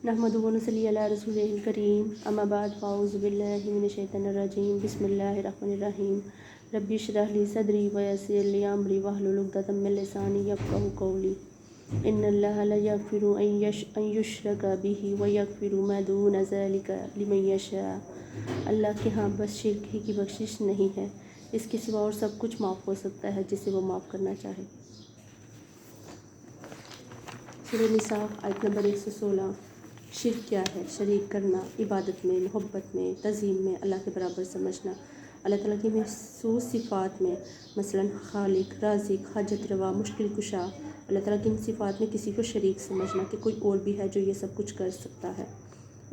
नहमदुहु व नसल्ली अला रसूलिहिल करीम अम्मा बाद फ़ाऊज़ु बिल्लाहि मिनश शैतानिर रजीम बिस्मिल्लाहिर रहमानिर रहीम रब्बि इश्रह ली सदरी व यस्सिर ली अमरी वहलुल उक़दतम मिन लिसानी यफ़क़हू क़ौली इन्नल्लाहा ला यग़फ़िरु अन युश्रका बिही व यग़फ़िरु मा दून ज़ालिका लिमन यशा। अल्लाह के यहाँ बस शिर्क ही की बख्शिश नहीं है, इसके सिवा और सब कुछ माफ़ हो सकता है जिसे वो माफ़ करना चाहे। सूरह निसा आयत नंबर 116। शिर्क क्या है? शरीक करना, इबादत में, मोहब्बत में, तज़ीम में अल्लाह के बराबर समझना, अल्लाह ताला की महसूस सिफ़ात में मसलन खालिक, राज़िक, हाजत रवा, मुश्किल कुशा, अल्लाह ताला की इन सिफ़ात में किसी को शरीक समझना कि कोई और भी है जो ये सब कुछ कर सकता है,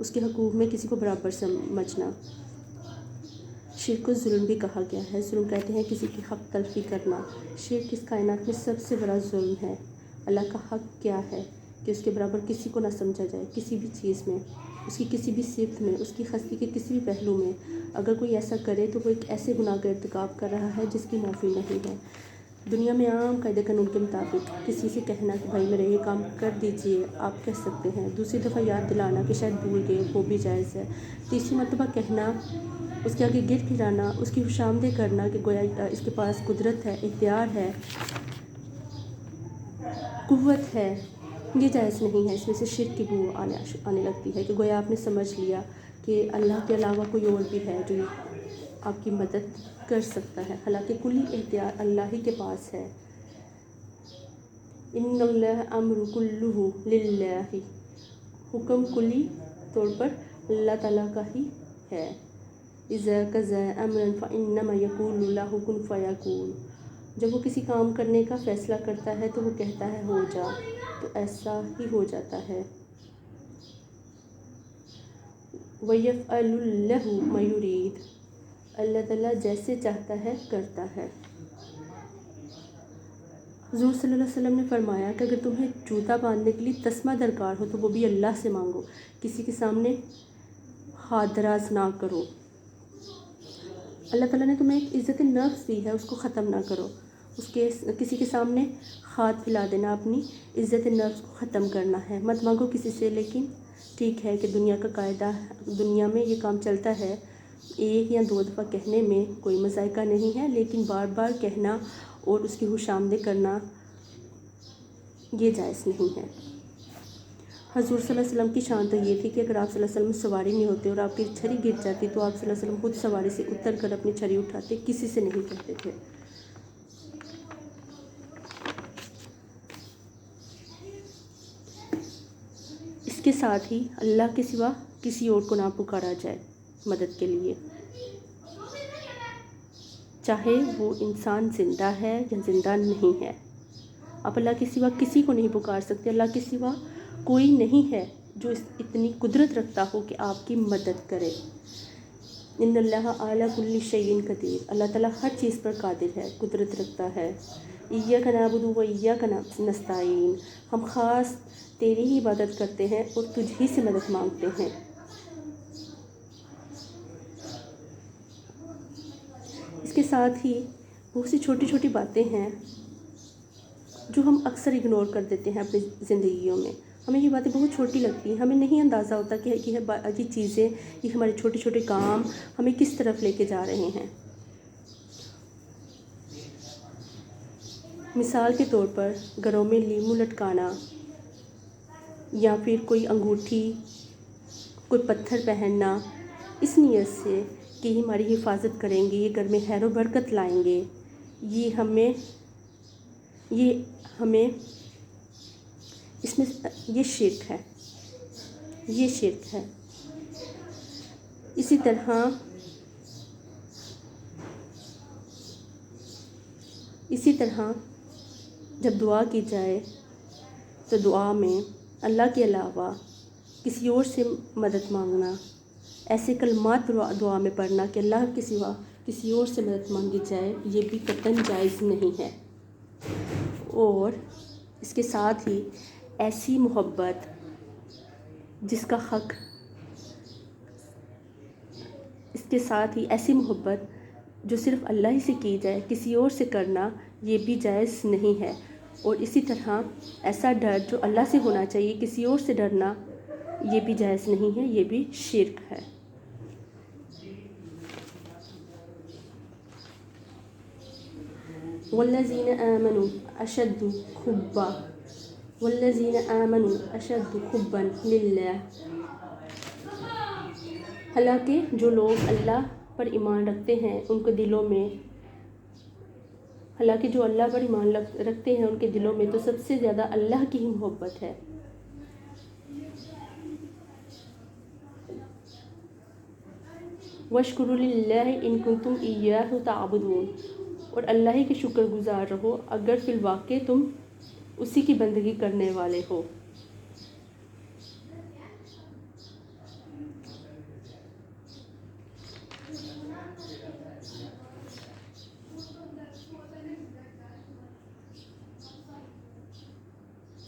उसके हकूक़ में किसी को बराबर समझना। शिर्क को जुल्म भी कहा गया है। जुल्म कहते हैं किसी की हक़ तलफ़ी करना। शिर्क इस कायनात में सबसे बड़ा जुल्म है। अल्लाह का हक़ क्या है कि उसके बराबर किसी को ना समझा जाए, किसी भी चीज़ में, उसकी किसी भी सिफ़त में, उसकी हस्ती के किसी भी पहलू में। अगर कोई ऐसा करे तो वो एक ऐसे गुनाह का इर्तिकाब कर रहा है जिसकी माफ़ी नहीं है। दुनिया में आम कायदे कानून के मुताबिक किसी से कहना कि भाई मेरा ये काम कर दीजिए, आप कह सकते हैं। दूसरी दफ़ा याद दिलाना कि शायद भूल गए, वो भी जायज़ है। तीसरी मरतबा कहना, उसके आगे गिर गिराना, उसकी खुशामदीद करना कि गोया इसके पास कुदरत है, इख्तियार है, कुव्वत है, ये जायज़ नहीं है। इसमें से शिर्क की बू आने लगती है कि गोया आपने समझ लिया कि अल्लाह के अलावा कोई और भी है जो आपकी मदद कर सकता है, हालांकि कुल्ली इख्तियार अल्लाह ही के पास है। इन्नल्लाह अम्रु कुल्लुहु लिल्लाहि, हुक्म कुल्ली तौर पर अल्लाह ताला का ही है। इज़ा कज़ा अमरन फ़इन्नमा यक़ूलु लहु कुन फ़यकून, जब वो किसी काम करने का फ़ैसला करता है तो वो कहता है हो जा, तो ऐसा ही हो जाता है। वयफ़अलु लहु मा युरीद, अल्लाह ताला जैसे चाहता है करता है। हुज़ूर सल्लल्लाहु अलैहि वसल्लम ने फरमाया कि अगर तुम्हें जूता बांधने के लिए तस्मा दरकार हो तो वो भी अल्लाह से मांगो, किसी के सामने हाथ दराज ना करो। अल्लाह ताला ने तुम्हें एक इज़्ज़त नफ्स दी है, उसको ख़त्म ना करो। उसके किसी के सामने हाथ फैला देना, अपनी इज़्ज़त नफ्स को ख़त्म करना है। मत मांगो किसी से, लेकिन ठीक है कि दुनिया का कायदा, दुनिया में ये काम चलता है, एक या दो दफ़ा कहने में कोई मज़ाइका नहीं है, लेकिन बार बार कहना और उसकी खुशामदीद करना ये जायज़ नहीं है। हज़ूर सल्लल्लाहु अलैहि वसल्लम की शान तो ये थी कि अगर आप सल्लल्लाहु अलैहि वसल्लम सवारी में होते और आपकी छड़ी गिर जाती तो आप सल्लल्लाहु अलैहि वसल्लम खुद सवारी से उतर कर अपनी छड़ी उठाते, किसी से नहीं कहते थे। इसके साथ ही अल्लाह के सिवा किसी और को ना पुकारा जाए मदद के लिए, चाहे वो इंसान ज़िंदा है या ज़िंदा नहीं है। आप अल्लाह के सिवा किसी को नहीं पुकार सकते। अल्लाह के सिवा कोई नहीं है जो इतनी कुदरत रखता हो कि आपकी मदद करे। इन्नल्लाहा अला कुल्ली शैइन कदीर, अल्लाह ताला हर चीज़ पर कादिर है, कुदरत रखता है। इय्याका नअबुदु व इय्याका नस्तईन, हम ख़ास तेरी ही इबादत करते हैं और तुझ ही से मदद मांगते हैं। इसके साथ ही बहुत सी छोटी छोटी बातें हैं जो हम अक्सर इग्नोर कर देते हैं अपनी ज़िंदगियों में। हमें ये बातें बहुत छोटी लगती हैं, हमें नहीं अंदाज़ा होता कि ये चीज़ें, ये हमारे छोटे छोटे काम हमें किस तरफ लेके जा रहे हैं। मिसाल के तौर पर घरों में लीमू लटकाना, या फिर कोई अंगूठी, कोई पत्थर पहनना, इस नीयत से कि हमारी हिफाजत करेंगे, ये घर में खैर व बरकत लाएंगे, ये हमें इसमें ये शिर्क है, ये शिर्क है। इसी तरह जब दुआ की जाए तो दुआ में अल्लाह के अलावा किसी और से मदद मांगना, ऐसे कलमात दुआ में पढ़ना कि अल्लाह के सिवा किसी और से मदद मांगी जाए, ये भी कतई जायज़ नहीं है। और इसके साथ ही ऐसी मोहब्बत जिसका हक़, इसके साथ ही ऐसी मोहब्बत जो सिर्फ़ अल्लाह ही से की जाए, किसी और से करना ये भी जायज़ नहीं है। और इसी तरह ऐसा डर जो अल्लाह से होना चाहिए, किसी और से डरना یہ بھی جائز نہیں ہے، یہ بھی شرک ہے۔ والذین آمنوا اشد حبا والذین آمنوا اشد حبا للہ، حالانکہ جو لوگ اللہ پر ایمان رکھتے ہیں ان کے دلوں میں، حالانکہ جو اللہ پر ایمان رکھتے ہیں ان کے دلوں میں تو سب سے زیادہ اللہ کی ہی محبت ہے۔ وَاشْكُرُوا لِلَّهِ إِن كُنتُمْ إِيَّاهُ تَعْبُدُونَ، اور اللہ ہی کے شکر گزار رہو اگر فی الواقع تم اسی کی بندگی کرنے والے ہو۔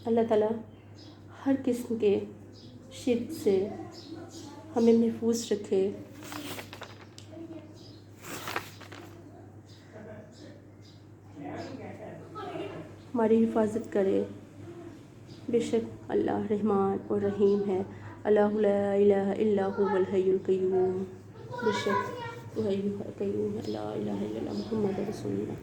اللہ تعالیٰ ہر قسم کے شرک سے ہمیں محفوظ رکھے۔ ہماری حفاظت کرے۔ بے شک اللہ رحمان اور رحیم ہے۔ اللہ لا الہ الا هو الحی القیوم، بے شک وہ حی القیوم ہے، لا الہ الا اللہ محمد رسول اللہ۔